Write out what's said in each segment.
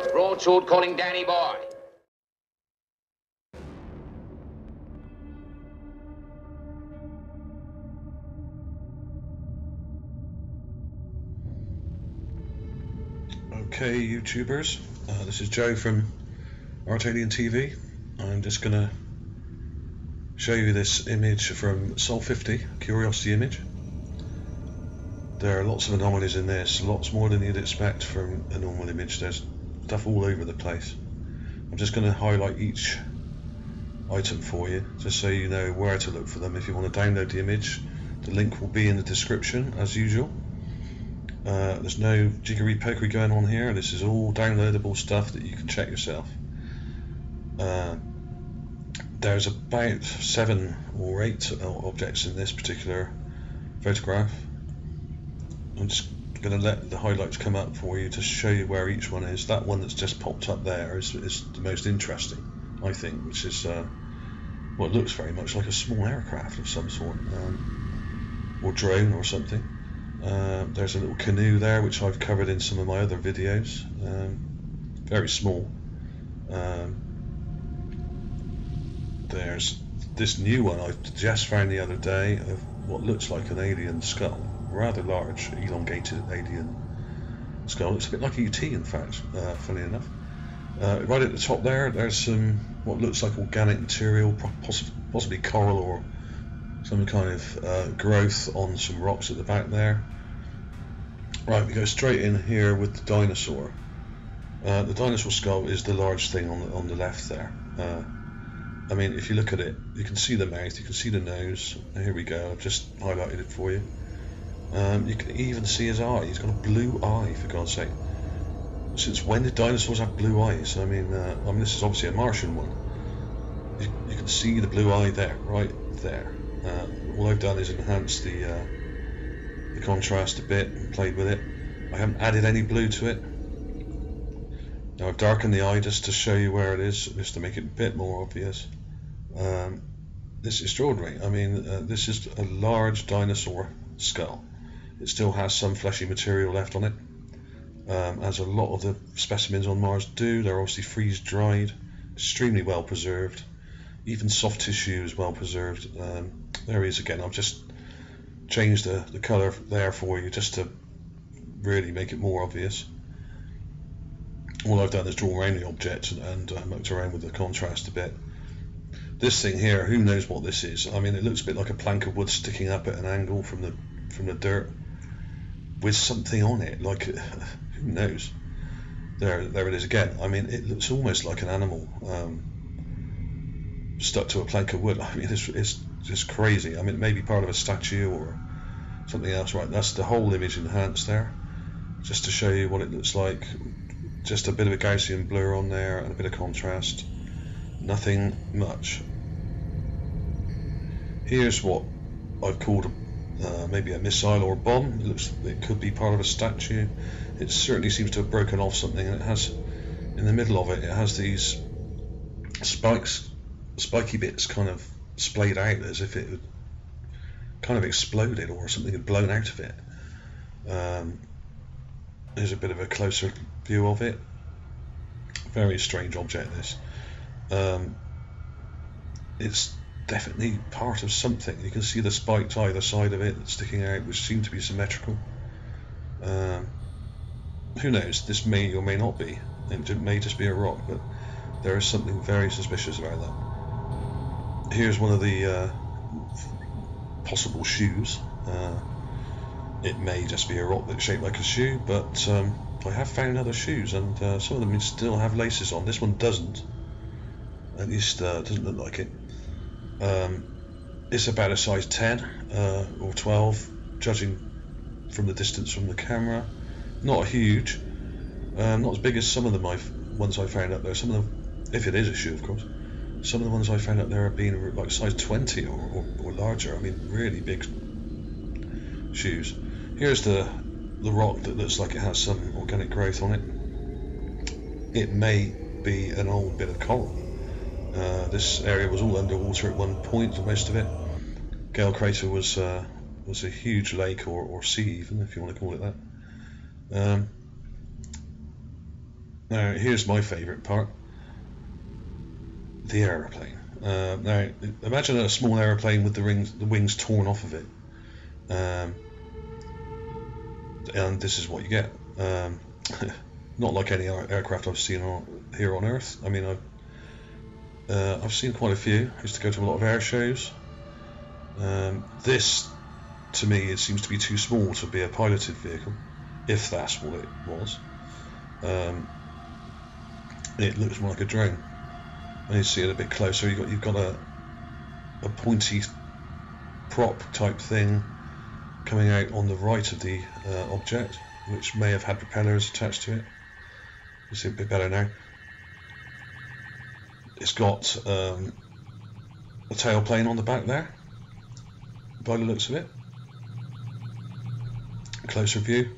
Broadsword calling Danny boy. Okay, YouTubers, this is Joe from ArtAlienTV. I'm just going to show you this image from Sol 50, Curiosity image. There are lots of anomalies in this, lots more than you'd expect from a normal image. There's stuff all over the place. I'm just going to highlight each item for you, just so you know where to look for them. If you want to download the image, the link will be in the description as usual. There's no jiggery pokery going on here. This is all downloadable stuff that you can check yourself. There's about 7 or 8 objects in this particular photograph. I'm just going to let the highlights come up for you to show you where each one is. That one that's just popped up there is the most interesting, I think, which is what looks very much like a small aircraft of some sort, or drone or something. There's a little canoe there, which I've covered in some of my other videos. Very small. There's this new one I just found the other day of what looks like an alien skull, rather large, elongated alien skull. It's a bit like a ET, in fact, funny enough. Right at the top there's some what looks like organic material, possibly coral or some kind of growth on some rocks at the back there. Right, we go straight in here with the dinosaur. The dinosaur skull is the large thing on the left there. I mean, if you look at it, you can see the mouth, you can see the nose. Here we go, I've just highlighted it for you. You can even see his eye. He's got a blue eye, for God's sake. Since when did dinosaurs have blue eyes? I mean, this is obviously a Martian one. You can see the blue eye there, right there. All I've done is enhance the contrast a bit and played with it. I haven't added any blue to it. Now I've darkened the eye just to show you where it is, just to make it a bit more obvious. This is extraordinary. I mean, this is a large dinosaur skull. It still has some fleshy material left on it, as a lot of the specimens on Mars do. They're obviously freeze dried, extremely well preserved. Even soft tissue is well preserved. There he is again. I've just changed the colour there for you just to really make it more obvious. All I've done is draw around the object and mucked around with the contrast a bit. This thing here, who knows what this is? I mean, it looks a bit like a plank of wood sticking up at an angle from the dirt with something on it, like, who knows? There it is again. I mean, it looks almost like an animal stuck to a plank of wood. I mean, it's just crazy. I mean, it may be part of a statue or something else. Right, that's the whole image enhanced there, just to show you what it looks like. Just a bit of a Gaussian blur on there and a bit of contrast. Nothing much. Here's what I've called maybe a missile or a bomb. It could be part of a statue. It certainly seems to have broken off something, and it has, in the middle of it, it has these spiky bits kind of splayed out as if it had kind of exploded or something had blown out of it. There's a bit of a closer view of it. Very strange object, this. It's definitely part of something. You can see the spikes either side of it sticking out, which seem to be symmetrical. Who knows? This may or may not be. It may just be a rock, but there is something very suspicious about that. Here's one of the possible shoes. It may just be a rock that's shaped like a shoe, but I have found other shoes, and some of them still have laces on. This one doesn't. At least doesn't look like it. It's about a size 10 or 12, judging from the distance from the camera. Not huge. Not as big as some of the ones I found up there. Some of them, if it is a shoe, of course. Some of the ones I found up there have been like size 20 or larger. I mean, really big shoes. Here's the rock that looks like it has some organic growth on it. It may be an old bit of coral. This area was all underwater at one point, most of it. Gale Crater was a huge lake or sea, even, if you want to call it that. Now here's my favourite part, the aeroplane. Now imagine a small aeroplane with the wings torn off of it, and this is what you get. Not like any aircraft I've seen here on Earth. I mean, I've seen quite a few. I used to go to a lot of air shows. This, to me, it seems to be too small to be a piloted vehicle, if that's what it was. It looks more like a drone. And you see it a bit closer. You've got a pointy prop type thing coming out on the right of the object, which may have had propellers attached to it. You see it a bit better now. It's got a tailplane on the back there, by the looks of it. Closer view.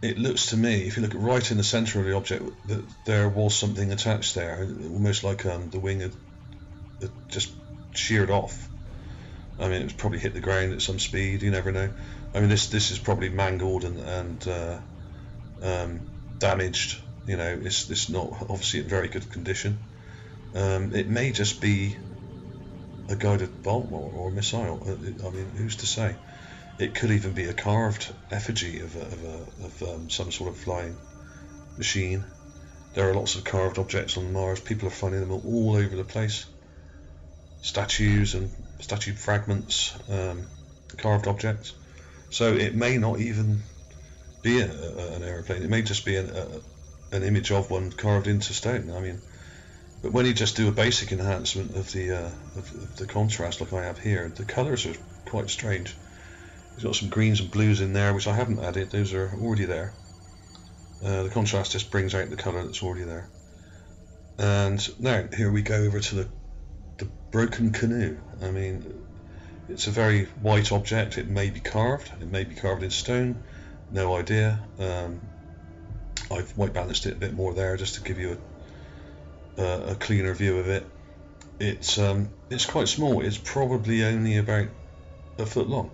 It looks to me, if you look right in the centre of the object, that there was something attached there, almost like the wing had just sheared off. I mean, it's probably hit the ground at some speed. You never know. I mean, this is probably mangled and damaged. You know, it's not obviously in very good condition. It may just be a guided bolt or a missile. I mean, who's to say? It could even be a carved effigy of some sort of flying machine. There are lots of carved objects on Mars. People are finding them all over the place. Statues and statue fragments, carved objects. So it may not even be an aeroplane. It may just be an image of one carved into stone. I mean, but when you just do a basic enhancement of the contrast, like I have here, the colours are quite strange. It's got some greens and blues in there, which I haven't added. Those are already there. The contrast just brings out the colour that's already there. And now here we go over to the broken canoe. I mean, it's a very white object. It may be carved. It may be carved in stone. No idea. I've white balanced it a bit more there just to give you a cleaner view of it. It's quite small. It's probably only about a foot long.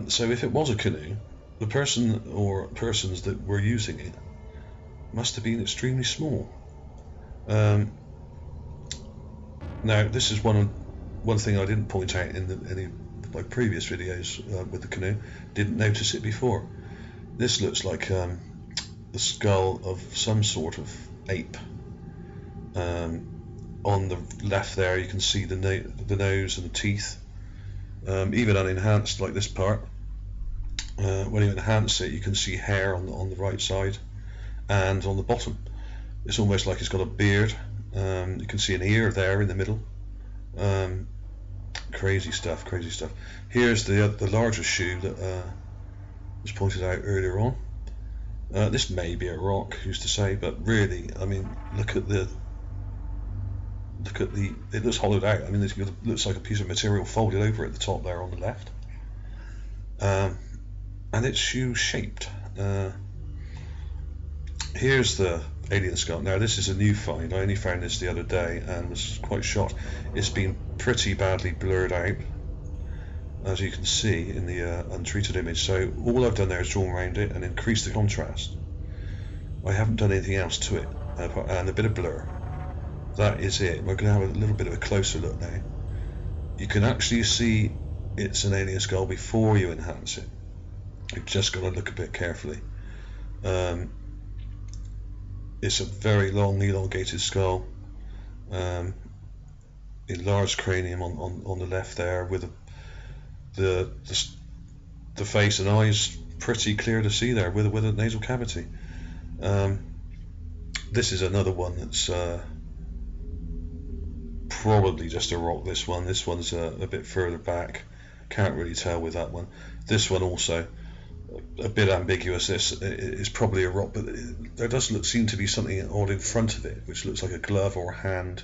So if it was a canoe, the person or persons that were using it must have been extremely small. Now this is one thing I didn't point out in any of my previous videos with the canoe. Didn't notice it before. This looks like the skull of some sort of ape. On the left there you can see the nose and the teeth. Even unenhanced like this part, when you enhance it you can see hair on the right side and on the bottom. It's almost like it's got a beard. You can see an ear there in the middle. Crazy stuff. Here's the larger shoe that was pointed out earlier on. This may be a rock, who's to say, but really, I mean, look at the it looks hollowed out. I mean, it looks like a piece of material folded over at the top there on the left, and it's shoe shaped. Here's the alien skull. Now this is a new find. I only found this the other day and was quite shocked. It's been pretty badly blurred out, as you can see in the untreated image. So all I've done there is drawn around it and increased the contrast. I haven't done anything else to it, and a bit of blur. That is it. We're going to have a little bit of a closer look now. You can actually see it's an alien skull before you enhance it. You've just got to look a bit carefully. It's a very long, elongated skull. Enlarged cranium on the left there, with the face and eyes pretty clear to see there, with a nasal cavity. This is another one that's probably just a rock. This one's a bit further back. Can't really tell with that one. This one also a bit ambiguous. This is probably a rock, but there does seem to be something odd in front of it, which looks like a glove or a hand.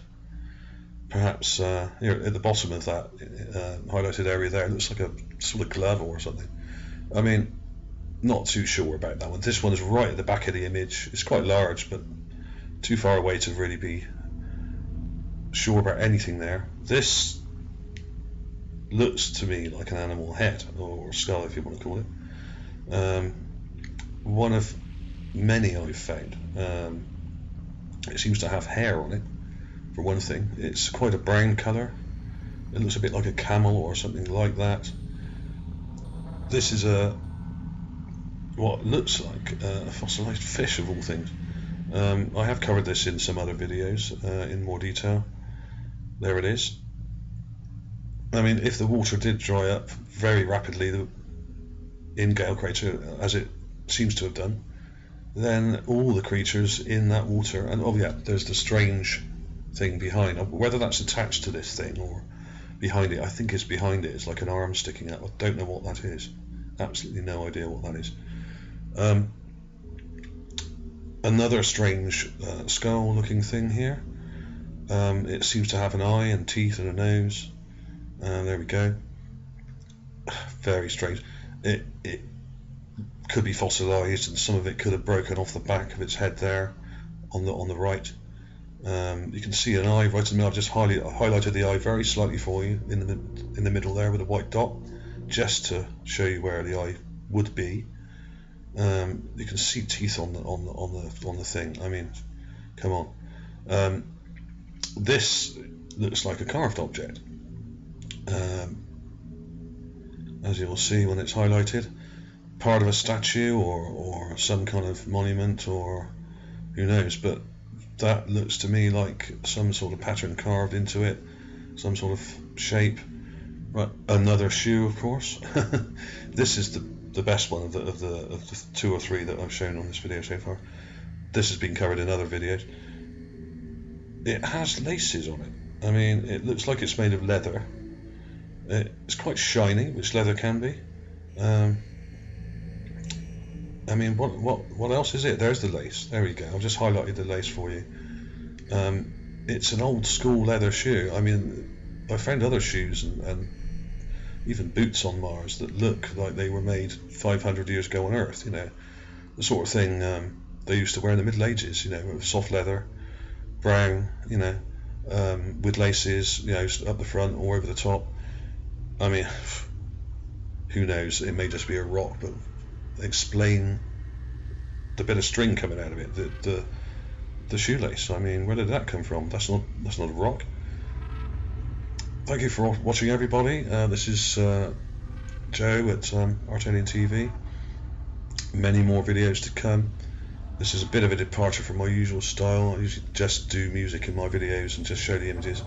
Perhaps here at the bottom of that highlighted area there, it looks like a sort of glove or something. I mean, not too sure about that one. This one is right at the back of the image. It's quite large, but too far away to really be sure about anything there. This looks to me like an animal head, or skull if you want to call it. One of many I've found. It seems to have hair on it, for one thing. It's quite a brown colour. It looks a bit like a camel or something like that. This is what looks like a fossilised fish of all things. I have covered this in some other videos in more detail. There it is. I mean, if the water did dry up very rapidly in Gale Crater, as it seems to have done, then all the creatures in that water, and oh yeah, there's the strange thing behind, whether that's attached to this thing or behind it. I think it's behind it. It's like an arm sticking out. I don't know what that is. Absolutely no idea what that is. Another strange skull looking thing here. It seems to have an eye and teeth and a nose. There we go. Very strange. It could be fossilized, and some of it could have broken off the back of its head there on the right. You can see an eye right in the middle. I've just highlighted the eye very slightly for you in the middle there with a white dot, just to show you where the eye would be. You can see teeth on the thing. I mean, come on. This looks like a carved object, as you will see when it's highlighted. Part of a statue or some kind of monument, or who knows, but that looks to me like some sort of pattern carved into it, some sort of shape. Right, another shoe, of course. This is the best one of the two or three that I've shown on this video so far. This has been covered in other videos. It has laces on it. I mean, it looks like it's made of leather. It's quite shiny, which leather can be. I mean, what else is it? There's the lace. There we go. I've just highlighted the lace for you. It's an old school leather shoe. I mean, I found other shoes and even boots on Mars that look like they were made 500 years ago on Earth. You know, the sort of thing they used to wear in the Middle Ages. You know, soft leather, brown. You know, with laces. You know, up the front or over the top. I mean, who knows? It may just be a rock, but explain the bit of string coming out of it, the shoelace. I mean, where did that come from? That's not a rock. Thank you for watching, everybody. This is Joe at ArtAlienTV. Many more videos to come. This is a bit of a departure from my usual style. I usually just do music in my videos and just show the images.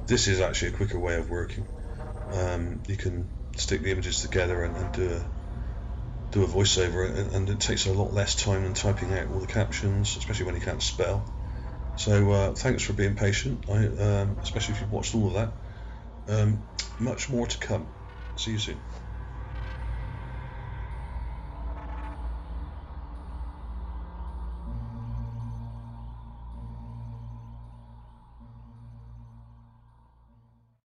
This is actually a quicker way of working. You can stick the images together and do a voiceover, and it takes a lot less time than typing out all the captions, especially when you can't spell. So thanks for being patient, especially if you've watched all of that. Much more to come. See you soon.